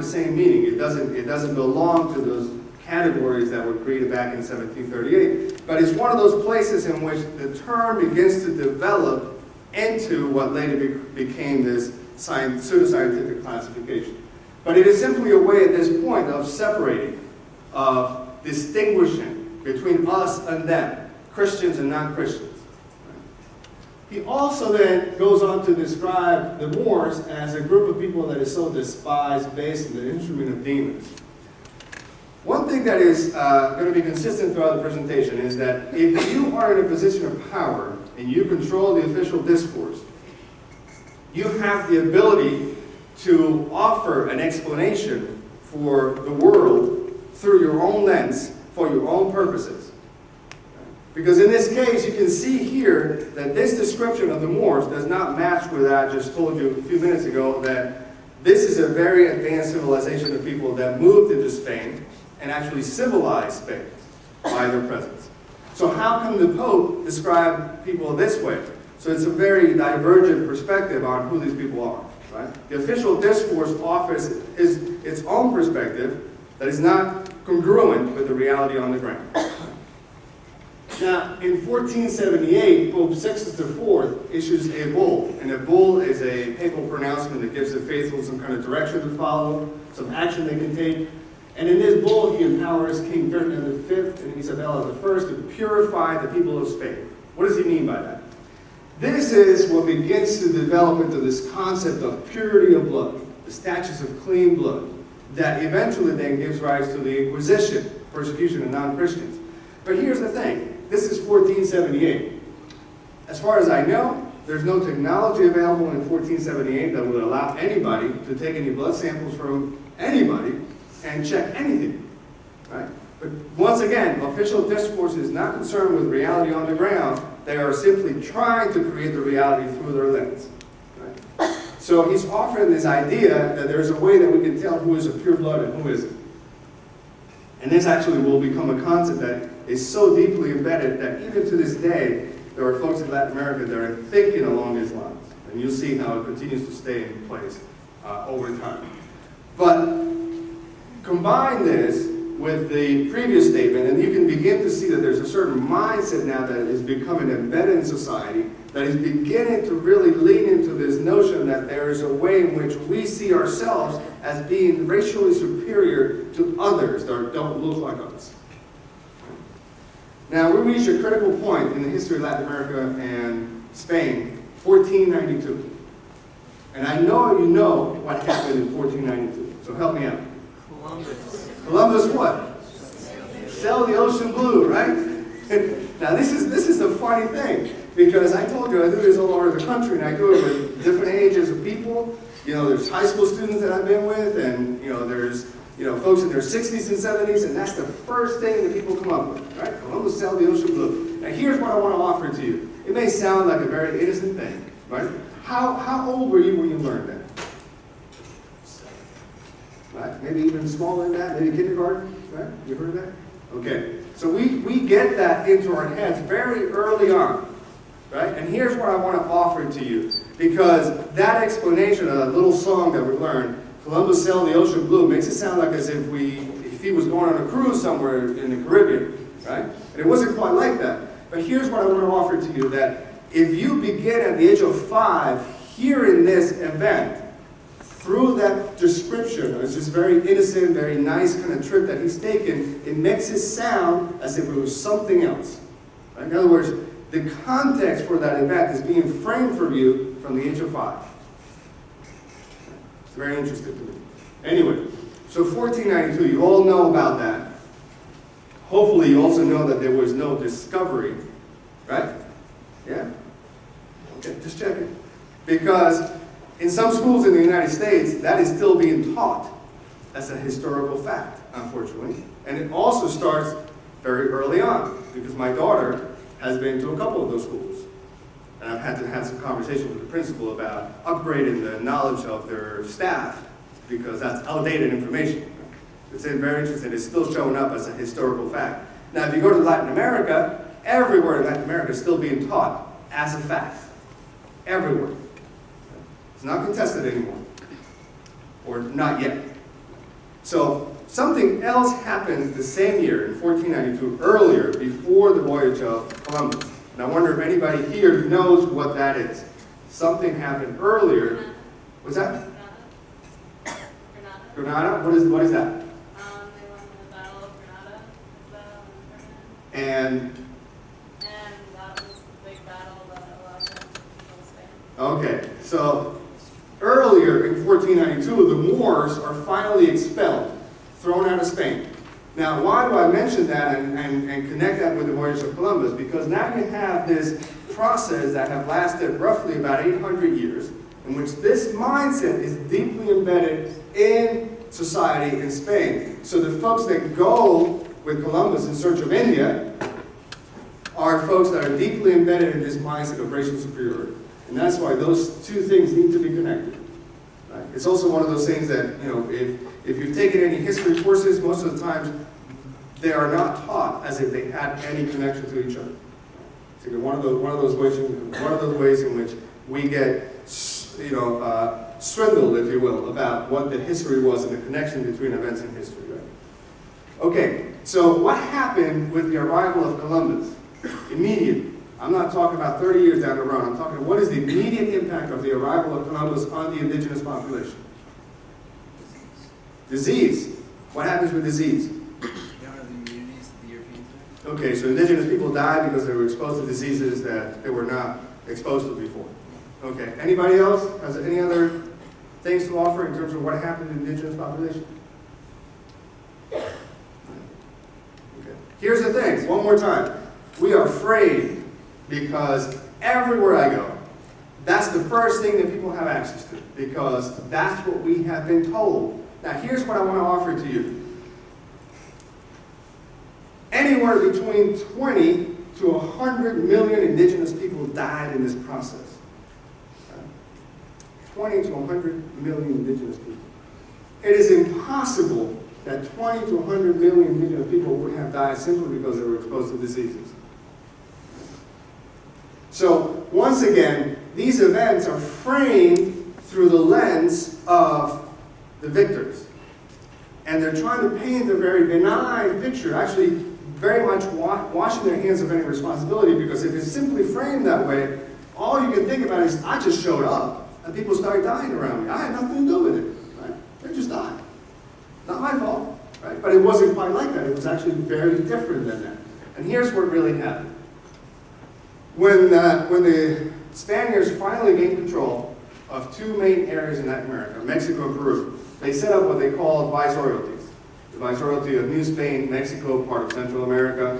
the same meaning. It doesn't belong to those categories that were created back in 1738. But it's one of those places in which the term begins to develop into what later became this pseudoscientific classification. But it is simply a way at this point of separating, of distinguishing between us and them, Christians and non-Christians. He also then goes on to describe the Moors as a group of people that is so despised, based on the instrument of demons. One thing that is going to be consistent throughout the presentation is that if you are in a position of power and you control the official discourse, you have the ability to offer an explanation for the world through your own lens, for your own purposes. Because in this case, you can see here that this description of the Moors does not match with what I just told you a few minutes ago, that this is a very advanced civilization of people that moved into Spain and actually civilized Spain by their presence. So how come the Pope described people this way? So it's a very divergent perspective on who these people are. Right? The official discourse offers its own perspective that is not congruent with the reality on the ground. Now, in 1478, Pope Sixtus IV issues a bull, and a bull is a papal pronouncement that gives the faithful some kind of direction to follow, some action they can take. And in this bull, he empowers King Ferdinand V and Isabella I to purify the people of Spain. What does he mean by that? This is what begins to develop into this concept of purity of blood, the statutes of clean blood, that eventually then gives rise to the Inquisition, persecution of non-Christians. But here's the thing, this is 1478. As far as I know, there's no technology available in 1478 that would allow anybody to take any blood samples from anybody and check anything, right? But once again, official discourse is not concerned with reality on the ground. They are simply trying to create the reality through their lens. Right? So he's offering this idea that there's a way that we can tell who is of pure blood and who isn't. And this actually will become a concept that is so deeply embedded that even to this day, there are folks in Latin America that are thinking along these lines. And you'll see how it continues to stay in place over time. But combine this with the previous statement, and you can begin to see that there's a certain mindset now that is becoming embedded in society that is beginning to really lean into this notion that there is a way in which we see ourselves as being racially superior to others that don't look like us. Now, we reach a critical point in the history of Latin America and Spain, 1492. And I know you know what happened in 1492, so help me out. Columbus what? Sailed the ocean blue, right? Now this is the funny thing, because I told you I do this all over the country, and I do it with different ages of people. You know, there's high school students that I've been with, and there's folks in their 60s and 70s, and that's the first thing that people come up with, right? Columbus sailed the ocean blue. Now here's what I want to offer to you. It may sound like a very innocent thing, right? How old were you when you learned that? Right? Maybe even smaller than that, maybe kindergarten, right? You heard that? Okay. So we get that into our heads very early on, right? And here's what I want to offer to you. Because that explanation of that little song that we learned, Columbus sailed the ocean blue, makes it sound like as if he was going on a cruise somewhere in the Caribbean, right? And it wasn't quite like that. But here's what I want to offer to you, that if you begin at the age of 5 hearing this event, through that description, it's just very innocent, very nice kind of trip that he's taken, it makes it sound as if it was something else. Right? In other words, the context for that event is being framed for you from the age of 5. It's very interesting to me. Anyway, so 1492, you all know about that. Hopefully you also know that there was no discovery, right? Yeah? Okay, just checking. Because in some schools in the United States, that is still being taught as a historical fact, unfortunately. And it also starts very early on, because my daughter has been to a couple of those schools. And I've had to have some conversation with the principal about upgrading the knowledge of their staff, because that's outdated information. It's very interesting. It's still showing up as a historical fact. Now, if you go to Latin America, everywhere in Latin America is still being taught as a fact. Everywhere. It's not contested anymore. Or not yet. So something else happened the same year, in 1492, earlier, before the voyage of Columbus. And I wonder if anybody here knows what that is. Something happened earlier. What's that? Granada? What is that? They won the Battle of Granada. And that was the big battle that allowed them to control Spain. okay, so earlier in 1492, the Moors are finally expelled, thrown out of Spain. Now, why do I mention that and connect that with the voyage of Columbus? Because now you have this process that have lasted roughly about 800 years, in which this mindset is deeply embedded in society in Spain. So the folks that go with Columbus in search of India are folks that are deeply embedded in this mindset of racial superiority. And that's why those two things need to be connected. Right? It's also one of those things that, you know, if you've taken any history courses, most of the times they are not taught as if they had any connection to each other. So one of those ways in which we get, swindled, if you will, about what the history was and the connection between events in history. Right? Okay, so what happened with the arrival of Columbus? Immediately. I'm not talking about 30 years down the road. I'm talking what is the immediate impact of the arrival of Columbus on the indigenous population? Disease. What happens with disease? They don't have the immunities that the Europeans had. Okay, so indigenous people died because they were exposed to diseases that they were not exposed to before. Okay, anybody else has any other things to offer in terms of what happened to the indigenous population? Okay. Here's the thing, one more time. We are afraid because everywhere I go, that's the first thing that people have access to, because that's what we have been told. Now here's what I want to offer to you. Anywhere between 20 to 100 million indigenous people died in this process. 20 to 100 million indigenous people. It is impossible that 20 to 100 million indigenous people would have died simply because they were exposed to diseases. So, once again, these events are framed through the lens of the victors. And they're trying to paint a very benign picture, actually very much washing their hands of any responsibility, because if it's simply framed that way, all you can think about is, I just showed up. And people started dying around me. I had nothing to do with it. Right? They just died. Not my fault. Right? But it wasn't quite like that. It was actually very different than that. And here's what really happened. When the Spaniards finally gained control of two main areas in Latin America, Mexico and Peru, they set up what they called viceroyalties. The Viceroyalty of New Spain, Mexico, part of Central America.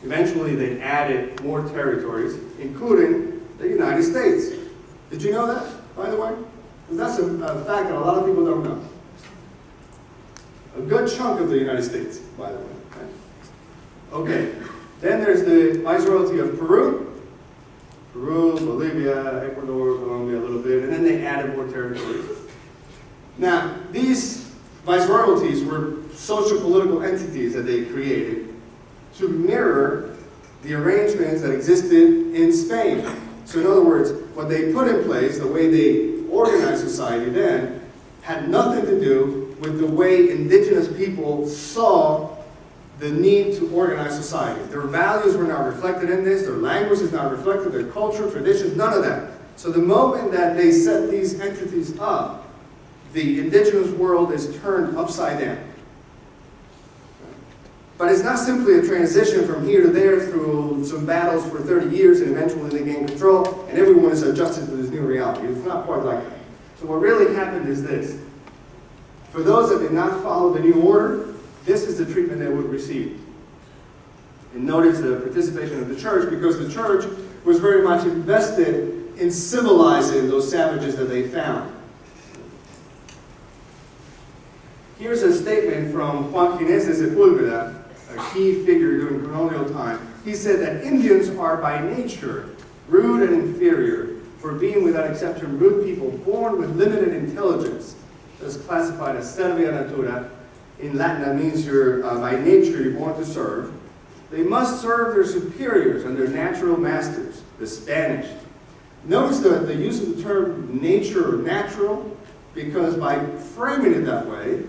Eventually, they added more territories, including the United States. Did you know that, by the way? Because that's a fact that a lot of people don't know. A good chunk of the United States, by the way. Okay, then there's the Viceroyalty of Peru. Peru, Bolivia, Ecuador, Colombia a little bit, and then they added more territories. Now, these viceroyalties were social political entities that they created to mirror the arrangements that existed in Spain. So in other words, what they put in place, the way they organized society then, had nothing to do with the way indigenous people saw the need to organize society. Their values were not reflected in this, their language is not reflected, their culture, traditions, none of that. So the moment that they set these entities up, the indigenous world is turned upside down. But it's not simply a transition from here to there through some battles for 30 years and eventually they gain control and everyone is adjusted to this new reality. It's not quite like that. So what really happened is this. For those that did not follow the new order, this is the treatment they would receive. And notice the participation of the church, because the church was very much invested in civilizing those savages that they found. Here's a statement from Juan Ginés de Sepúlveda, a key figure during colonial time. He said that Indians are by nature rude and inferior, for being without exception rude people born with limited intelligence. That's classified as servia natura. In Latin, that means you're by nature you're born to serve. They must serve their superiors and their natural masters, the Spanish. Notice the use of the term nature or natural, because by framing it that way,